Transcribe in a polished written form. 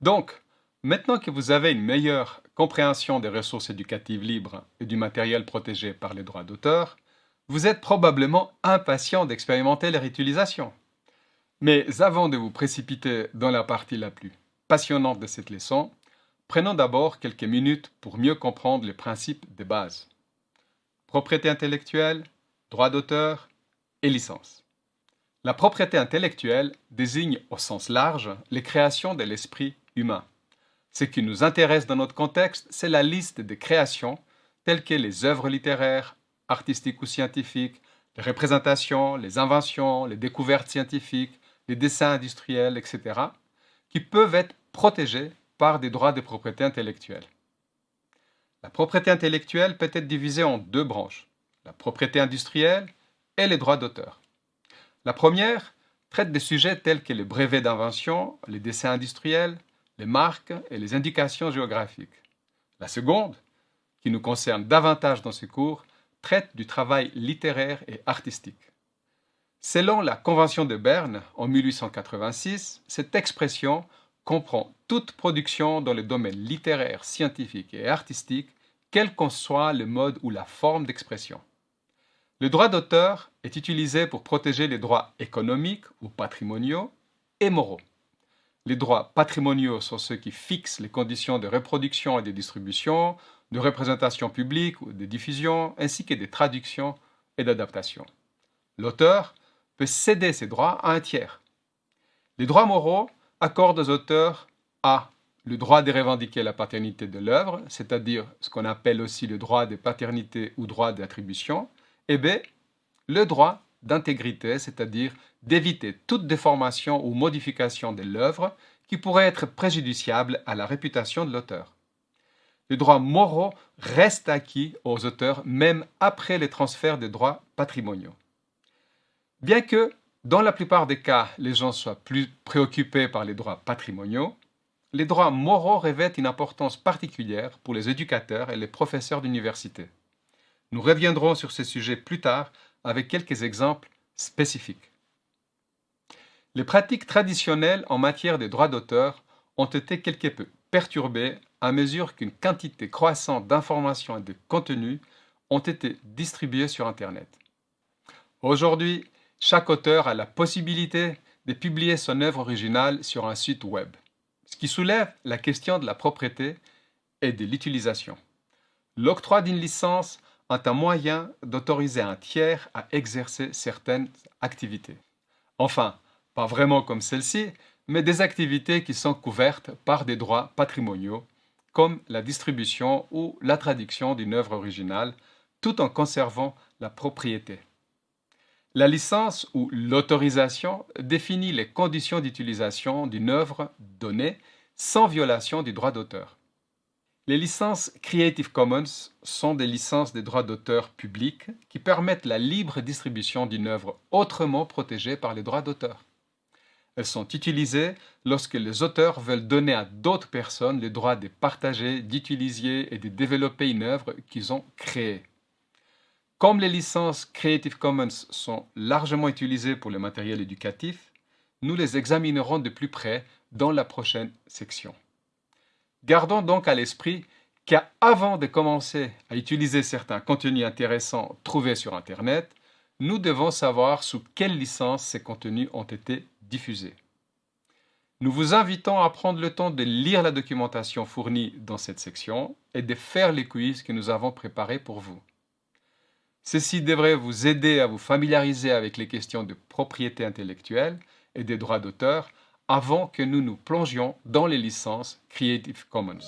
Donc, maintenant que vous avez une meilleure compréhension des ressources éducatives libres et du matériel protégé par les droits d'auteur, vous êtes probablement impatient d'expérimenter leur utilisation. Mais avant de vous précipiter dans la partie la plus passionnante de cette leçon, prenons d'abord quelques minutes pour mieux comprendre les principes de base. Propriété intellectuelle, droit d'auteur et licence. La propriété intellectuelle désigne au sens large les créations de l'esprit humain. Ce qui nous intéresse dans notre contexte, c'est la liste des créations telles que les œuvres littéraires, artistiques ou scientifiques, les représentations, les inventions, les découvertes scientifiques, les dessins industriels, etc., qui peuvent être protégés par des droits de propriété intellectuelle. La propriété intellectuelle peut être divisée en deux branches, la propriété industrielle et les droits d'auteur. La première traite des sujets tels que les brevets d'invention, les dessins industriels, les marques et les indications géographiques. La seconde, qui nous concerne davantage dans ce cours, traite du travail littéraire et artistique. Selon la Convention de Berne en 1886, cette expression comprend toute production dans le domaine littéraire, scientifique et artistique, quel qu'en soit le mode ou la forme d'expression. Le droit d'auteur est utilisé pour protéger les droits économiques ou patrimoniaux et moraux. Les droits patrimoniaux sont ceux qui fixent les conditions de reproduction et de distribution, de représentation publique ou de diffusion, ainsi que des traductions et d'adaptations. L'auteur peut céder ses droits à un tiers. Les droits moraux accordent aux auteurs A. Le droit de revendiquer la paternité de l'œuvre, c'est-à-dire ce qu'on appelle aussi le droit de paternité ou droit d'attribution, et B. Le droit d'intégrité, c'est-à-dire d'éviter toute déformation ou modification de l'œuvre qui pourrait être préjudiciable à la réputation de l'auteur. Les droits moraux restent acquis aux auteurs même après les transferts des droits patrimoniaux. Bien que, dans la plupart des cas, les gens soient plus préoccupés par les droits patrimoniaux, les droits moraux revêtent une importance particulière pour les éducateurs et les professeurs d'université. Nous reviendrons sur ce sujet plus tard avec quelques exemples spécifiques. Les pratiques traditionnelles en matière de droits d'auteur ont été quelque peu perturbées à mesure qu'une quantité croissante d'informations et de contenus ont été distribués sur Internet. Aujourd'hui, chaque auteur a la possibilité de publier son œuvre originale sur un site web, ce qui soulève la question de la propriété et de l'utilisation. L'octroi d'une licence est un moyen d'autoriser un tiers à exercer certaines activités. Enfin, pas vraiment comme celle-ci, mais des activités qui sont couvertes par des droits patrimoniaux, comme la distribution ou la traduction d'une œuvre originale, tout en conservant la propriété. La licence ou l'autorisation définit les conditions d'utilisation d'une œuvre donnée sans violation du droit d'auteur. Les licences Creative Commons sont des licences des droits d'auteur publics qui permettent la libre distribution d'une œuvre autrement protégée par les droits d'auteur. Elles sont utilisées lorsque les auteurs veulent donner à d'autres personnes le droit de partager, d'utiliser et de développer une œuvre qu'ils ont créée. Comme les licences Creative Commons sont largement utilisées pour le matériel éducatif, nous les examinerons de plus près dans la prochaine section. Gardons donc à l'esprit qu'avant de commencer à utiliser certains contenus intéressants trouvés sur Internet, nous devons savoir sous quelle licence ces contenus ont été diffusés. Nous vous invitons à prendre le temps de lire la documentation fournie dans cette section et de faire les quiz que nous avons préparés pour vous. Ceci devrait vous aider à vous familiariser avec les questions de propriété intellectuelle et des droits d'auteur avant que nous nous plongions dans les licences Creative Commons.